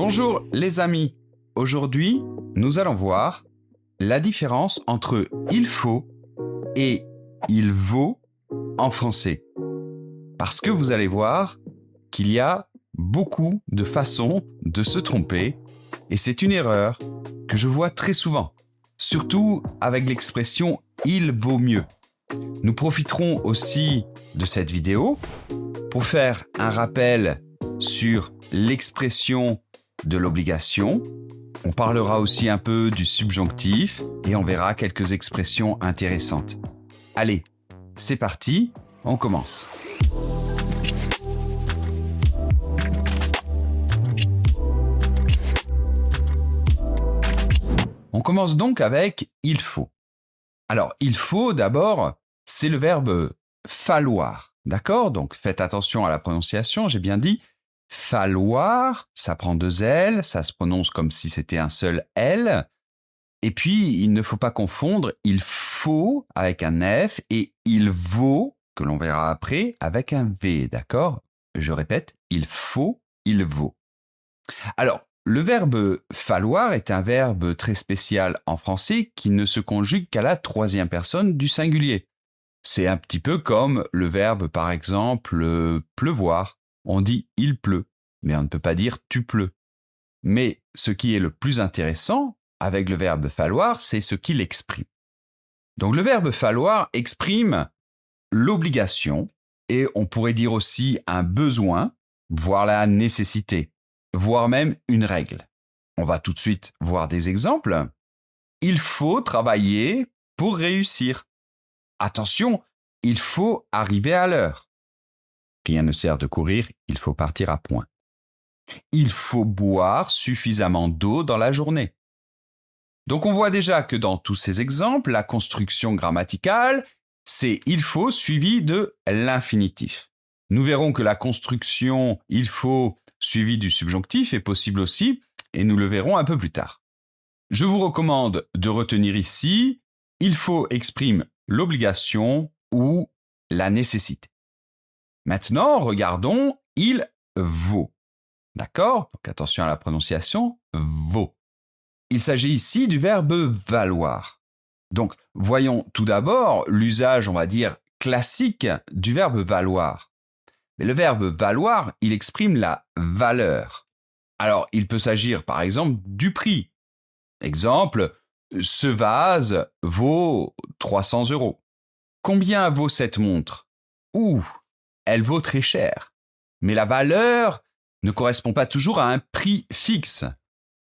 Bonjour les amis, aujourd'hui nous allons voir la différence entre il faut et il vaut en français. Parce que vous allez voir qu'il y a beaucoup de façons de se tromper et c'est une erreur que je vois très souvent, surtout avec l'expression il vaut mieux. Nous profiterons aussi de cette vidéo pour faire un rappel sur l'expression de l'obligation. On parlera aussi un peu du subjonctif et on verra quelques expressions intéressantes. Allez, c'est parti, on commence. On commence donc avec « il faut ». Alors, il faut d'abord, c'est le verbe « falloir ». D'accord? Donc, faites attention à la prononciation, j'ai bien dit « falloir », ça prend deux L, ça se prononce comme si c'était un seul L. Et puis, il ne faut pas confondre « il faut » avec un F et « il vaut », que l'on verra après, avec un V, d'accord? Je répète, il faut, il vaut. Alors, le verbe « falloir » est un verbe très spécial en français qui ne se conjugue qu'à la troisième personne du singulier. C'est un petit peu comme le verbe, par exemple, « pleuvoir ». On dit « il pleut », mais on ne peut pas dire « tu pleus ». Mais ce qui est le plus intéressant avec le verbe « falloir », c'est ce qu'il exprime. Donc le verbe « falloir » exprime l'obligation et on pourrait dire aussi un besoin, voire la nécessité, voire même une règle. On va tout de suite voir des exemples. Il faut travailler pour réussir. Attention, il faut arriver à l'heure. Rien ne sert de courir, il faut partir à point. Il faut boire suffisamment d'eau dans la journée. Donc on voit déjà que dans tous ces exemples, la construction grammaticale, c'est « il faut » suivi de l'infinitif. Nous verrons que la construction « il faut » suivi du subjonctif est possible aussi, et nous le verrons un peu plus tard. Je vous recommande de retenir ici « il faut » exprime l'obligation ou la nécessité. Maintenant, regardons « il vaut ». D'accord? Donc attention à la prononciation « vaut ». Il s'agit ici du verbe « valoir ». Donc, voyons tout d'abord l'usage, on va dire, classique du verbe « valoir ». Mais le verbe « valoir », il exprime la valeur. Alors, il peut s'agir par exemple du prix. Exemple, ce vase vaut 300 €. Combien vaut cette montre? Ouh, elle vaut très cher. Mais la valeur ne correspond pas toujours à un prix fixe.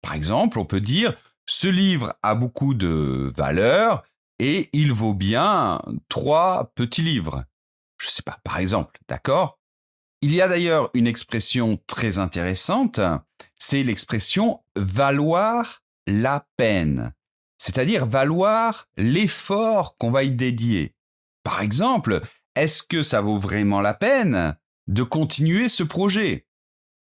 Par exemple, on peut dire « ce livre a beaucoup de valeur et il vaut bien 3 petits livres ». Je ne sais pas, par exemple, d'accord? Il y a d'ailleurs une expression très intéressante, c'est l'expression « valoir la peine », c'est-à-dire valoir l'effort qu'on va y dédier. Par exemple, est-ce que ça vaut vraiment la peine de continuer ce projet?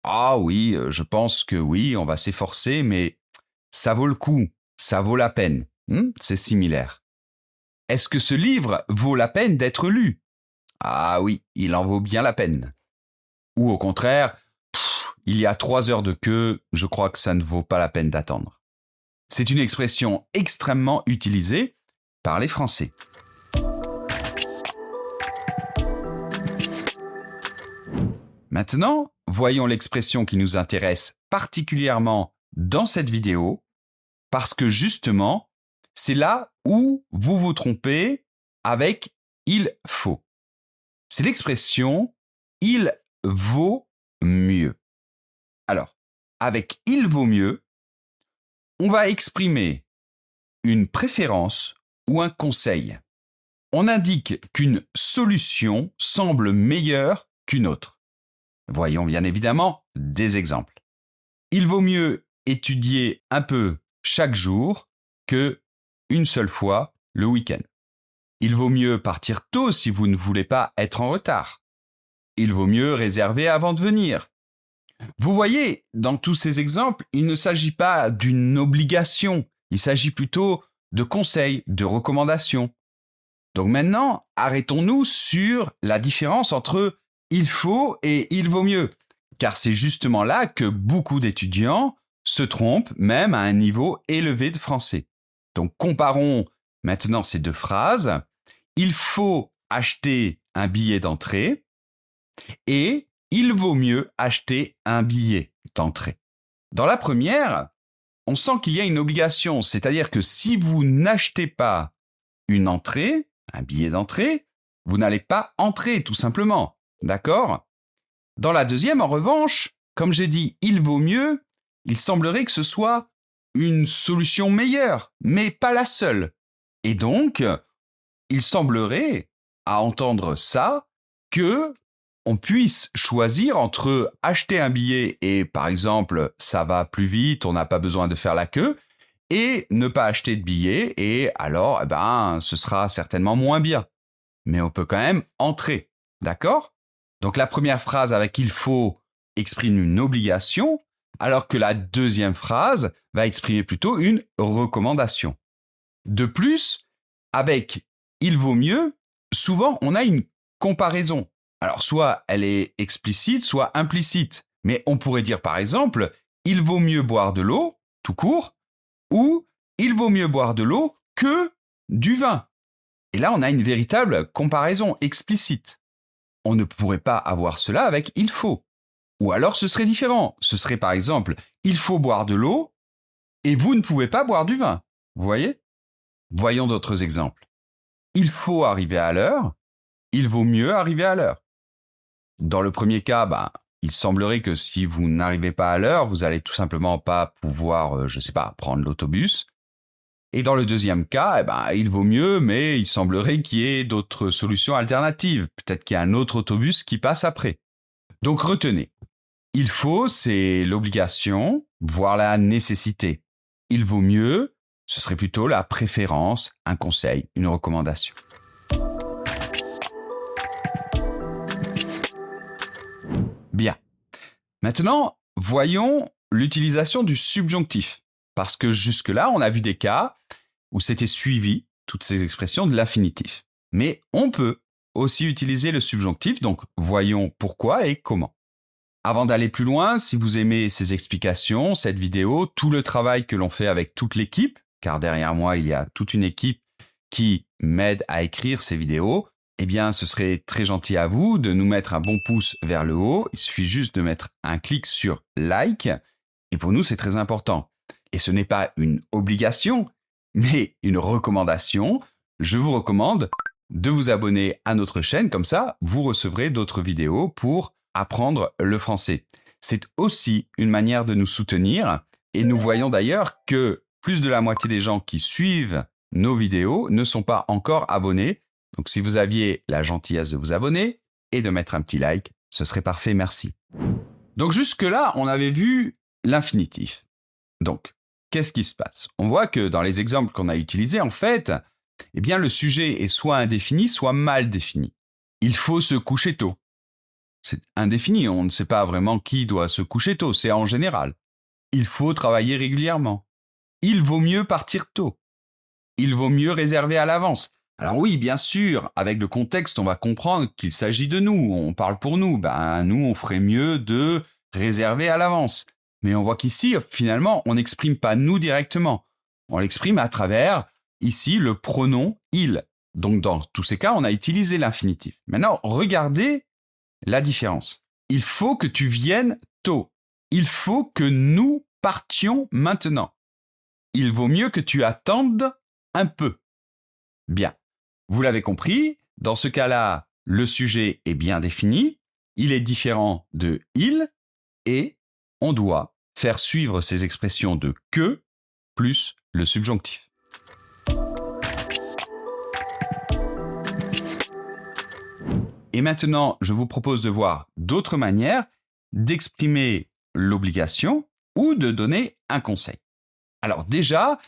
Ah oui, je pense que oui, on va s'efforcer, mais ça vaut le coup, ça vaut la peine. C'est similaire. Est-ce que ce livre vaut la peine d'être lu? Ah oui, il en vaut bien la peine. Ou au contraire, il y a 3 heures de queue, je crois que ça ne vaut pas la peine d'attendre. C'est une expression extrêmement utilisée par les Français. Maintenant, voyons l'expression qui nous intéresse particulièrement dans cette vidéo, parce que justement, c'est là où vous vous trompez avec « il faut ». C'est l'expression « il vaut mieux ». Alors, avec « il vaut mieux », on va exprimer une préférence ou un conseil. On indique qu'une solution semble meilleure qu'une autre. Voyons bien évidemment des exemples. Il vaut mieux étudier un peu chaque jour que une seule fois le week-end. Il vaut mieux partir tôt si vous ne voulez pas être en retard. Il vaut mieux réserver avant de venir. Vous voyez, dans tous ces exemples, il ne s'agit pas d'une obligation, il s'agit plutôt de conseils, de recommandations. Donc maintenant, arrêtons-nous sur la différence entre « il faut » et « il vaut mieux ». car c'est justement là que beaucoup d'étudiants se trompent, même à un niveau élevé de français. Donc comparons maintenant ces deux phrases. Il faut acheter un billet d'entrée et il vaut mieux acheter un billet d'entrée. Dans la première, on sent qu'il y a une obligation, c'est-à-dire que si vous n'achetez pas une entrée, un billet d'entrée, vous n'allez pas entrer tout simplement. D'accord ? Dans la deuxième, en revanche, comme j'ai dit, il vaut mieux, il semblerait que ce soit une solution meilleure, mais pas la seule. Et donc, il semblerait, à entendre ça, que on puisse choisir entre acheter un billet et, par exemple, ça va plus vite, on n'a pas besoin de faire la queue, et ne pas acheter de billet, et alors, ce sera certainement moins bien. Mais on peut quand même entrer, d'accord ? Donc la première phrase avec il faut exprime une obligation, alors que la deuxième phrase va exprimer plutôt une recommandation. De plus, avec il vaut mieux, souvent on a une comparaison. Alors soit elle est explicite, soit implicite. Mais on pourrait dire par exemple, il vaut mieux boire de l'eau, tout court, ou il vaut mieux boire de l'eau que du vin. Et là, on a une véritable comparaison explicite. On ne pourrait pas avoir cela avec il faut. Ou alors ce serait différent. Ce serait par exemple, il faut boire de l'eau et vous ne pouvez pas boire du vin. Vous voyez ? Voyons d'autres exemples. Il faut arriver à l'heure, il vaut mieux arriver à l'heure. Dans le premier cas, il semblerait que si vous n'arrivez pas à l'heure, vous allez tout simplement pas pouvoir, prendre l'autobus. Et dans le deuxième cas, il vaut mieux, mais il semblerait qu'il y ait d'autres solutions alternatives. Peut-être qu'il y a un autre autobus qui passe après. Donc retenez, il faut, c'est l'obligation, voire la nécessité. Il vaut mieux, ce serait plutôt la préférence, un conseil, une recommandation. Bien. Maintenant, voyons l'utilisation du subjonctif. Parce que jusque-là, on a vu des cas où c'était suivi, toutes ces expressions, de l'infinitif. Mais on peut aussi utiliser le subjonctif, donc voyons pourquoi et comment. Avant d'aller plus loin, si vous aimez ces explications, cette vidéo, tout le travail que l'on fait avec toute l'équipe, car derrière moi, il y a toute une équipe qui m'aide à écrire ces vidéos, ce serait très gentil à vous de nous mettre un bon pouce vers le haut. Il suffit juste de mettre un clic sur like. Et pour nous, c'est très important. Et ce n'est pas une obligation, mais une recommandation. Je vous recommande de vous abonner à notre chaîne, comme ça, vous recevrez d'autres vidéos pour apprendre le français. C'est aussi une manière de nous soutenir et nous voyons d'ailleurs que plus de la moitié des gens qui suivent nos vidéos ne sont pas encore abonnés. Donc si vous aviez la gentillesse de vous abonner et de mettre un petit like, ce serait parfait, merci. Donc jusque-là, on avait vu l'infinitif. Donc, qu'est-ce qui se passe ? On voit que dans les exemples qu'on a utilisés, en fait, le sujet est soit indéfini, soit mal défini. Il faut se coucher tôt. C'est indéfini, on ne sait pas vraiment qui doit se coucher tôt, c'est en général. Il faut travailler régulièrement. Il vaut mieux partir tôt. Il vaut mieux réserver à l'avance. Alors oui, bien sûr, avec le contexte, on va comprendre qu'il s'agit de nous, on parle pour nous. Nous, on ferait mieux de réserver à l'avance. Mais on voit qu'ici, finalement, on n'exprime pas nous directement. On l'exprime à travers, ici, le pronom « il ». Donc, dans tous ces cas, on a utilisé l'infinitif. Maintenant, regardez la différence. Il faut que tu viennes tôt. Il faut que nous partions maintenant. Il vaut mieux que tu attendes un peu. Bien. Vous l'avez compris, dans ce cas-là, le sujet est bien défini. Il est différent de « il » et on doit faire suivre ces expressions de « que » plus le subjonctif. Et maintenant, je vous propose de voir d'autres manières d'exprimer l'obligation ou de donner un conseil. Alors déjà,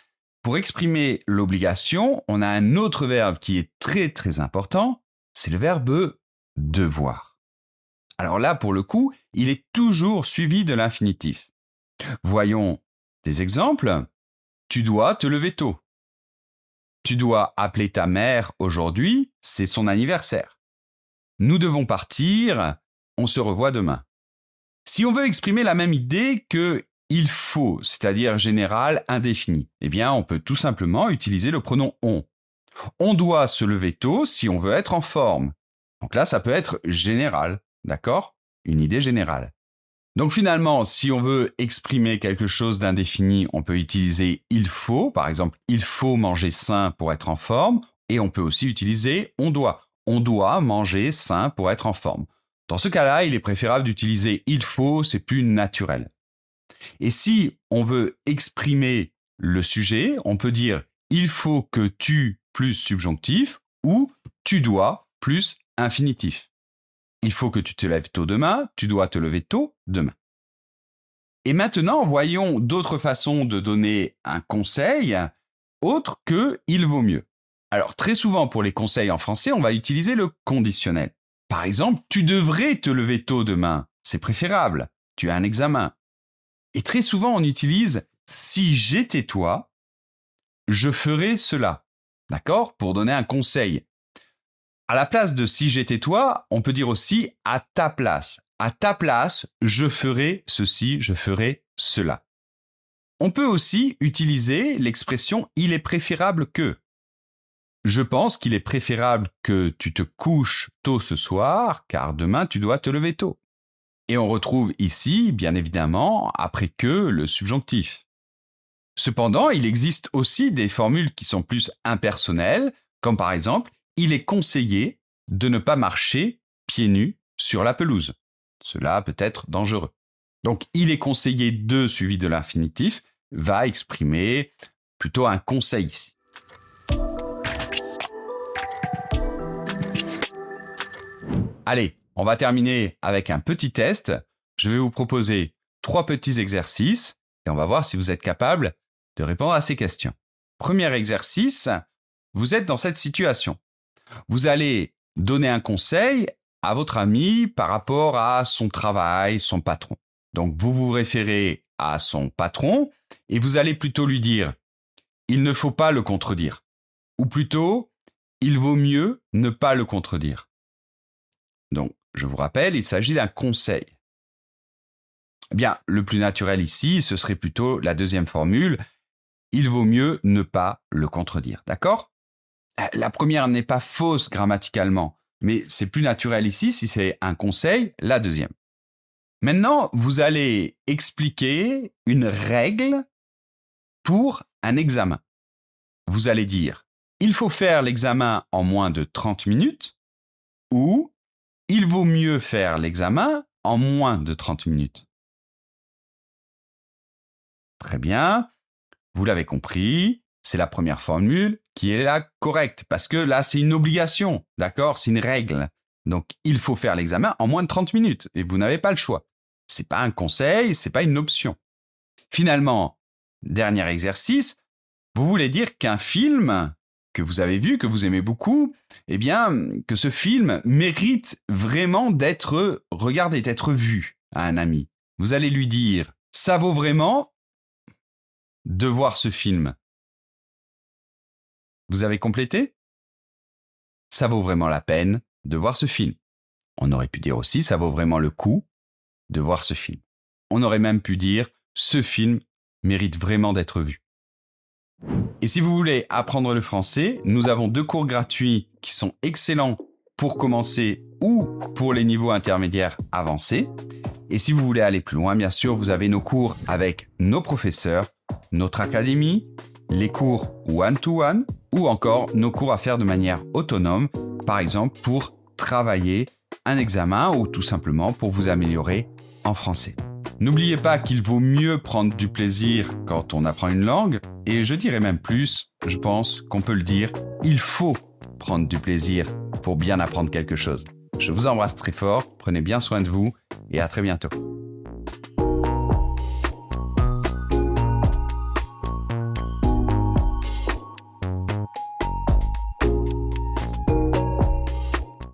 pour exprimer l'obligation, on a un autre verbe qui est très très important, c'est le verbe « devoir ». Alors là, pour le coup, il est toujours suivi de l'infinitif. Voyons des exemples. Tu dois te lever tôt. Tu dois appeler ta mère aujourd'hui, c'est son anniversaire. Nous devons partir, on se revoit demain. Si on veut exprimer la même idée que il faut, c'est-à-dire général indéfini, eh bien, on peut tout simplement utiliser le pronom on. On doit se lever tôt si on veut être en forme. Donc là, ça peut être général, d'accord? Une idée générale. Donc finalement, si on veut exprimer quelque chose d'indéfini, on peut utiliser il faut, par exemple, il faut manger sain pour être en forme, et on peut aussi utiliser on doit. On doit manger sain pour être en forme. Dans ce cas-là, il est préférable d'utiliser il faut, c'est plus naturel. Et si on veut exprimer le sujet, on peut dire il faut que tu plus subjonctif ou tu dois plus infinitif. Il faut que tu te lèves tôt demain, tu dois te lever tôt demain. Et maintenant, voyons d'autres façons de donner un conseil autre que il vaut mieux. Alors, très souvent pour les conseils en français, on va utiliser le conditionnel. Par exemple, tu devrais te lever tôt demain, c'est préférable, tu as un examen. Et très souvent, on utilise si j'étais toi, je ferais cela. D'accord? Pour donner un conseil. À la place de si j'étais toi, on peut dire aussi à ta place. À ta place, je ferais ceci, je ferais cela. On peut aussi utiliser l'expression il est préférable que. Je pense qu'il est préférable que tu te couches tôt ce soir, car demain tu dois te lever tôt. Et on retrouve ici, bien évidemment, après que le subjonctif. Cependant, il existe aussi des formules qui sont plus impersonnelles, comme par exemple, il est conseillé de ne pas marcher pieds nus sur la pelouse. Cela peut être dangereux. Donc, il est conseillé de suivi de l'infinitif va exprimer plutôt un conseil ici. Allez, on va terminer avec un petit test. Je vais vous proposer 3 petits exercices et on va voir si vous êtes capable de répondre à ces questions. Premier exercice, vous êtes dans cette situation. Vous allez donner un conseil à votre ami par rapport à son travail, son patron. Donc, vous vous référez à son patron et vous allez plutôt lui dire « il ne faut pas le contredire » ou plutôt « il vaut mieux ne pas le contredire ». Donc, je vous rappelle, il s'agit d'un conseil. Eh bien, le plus naturel ici, ce serait plutôt la deuxième formule « il vaut mieux ne pas le contredire ». D'accord ? La première n'est pas fausse grammaticalement, mais c'est plus naturel ici si c'est un conseil, la deuxième. Maintenant, vous allez expliquer une règle pour un examen. Vous allez dire « il faut faire l'examen en moins de 30 minutes » ou « il vaut mieux faire l'examen en moins de 30 minutes ». Très bien, vous l'avez compris, c'est la première formule qui est la correcte, parce que là, c'est une obligation, d'accord? C'est une règle. Donc, il faut faire l'examen en moins de 30 minutes, et vous n'avez pas le choix. C'est pas un conseil, c'est pas une option. Finalement, dernier exercice, vous voulez dire qu'un film que vous avez vu, que vous aimez beaucoup, eh bien, que ce film mérite vraiment d'être regardé, d'être vu à un ami. Vous allez lui dire, ça vaut vraiment de voir ce film. Vous avez complété? Ça vaut vraiment la peine de voir ce film. On aurait pu dire aussi, ça vaut vraiment le coup de voir ce film. On aurait même pu dire, ce film mérite vraiment d'être vu. Et si vous voulez apprendre le français, nous avons 2 cours gratuits qui sont excellents pour commencer ou pour les niveaux intermédiaires avancés. Et si vous voulez aller plus loin, bien sûr, vous avez nos cours avec nos professeurs, notre académie, les cours one-to-one ou encore nos cours à faire de manière autonome, par exemple pour travailler un examen ou tout simplement pour vous améliorer en français. N'oubliez pas qu'il vaut mieux prendre du plaisir quand on apprend une langue, et je dirais même plus, je pense qu'on peut le dire, il faut prendre du plaisir pour bien apprendre quelque chose. Je vous embrasse très fort, prenez bien soin de vous et à très bientôt.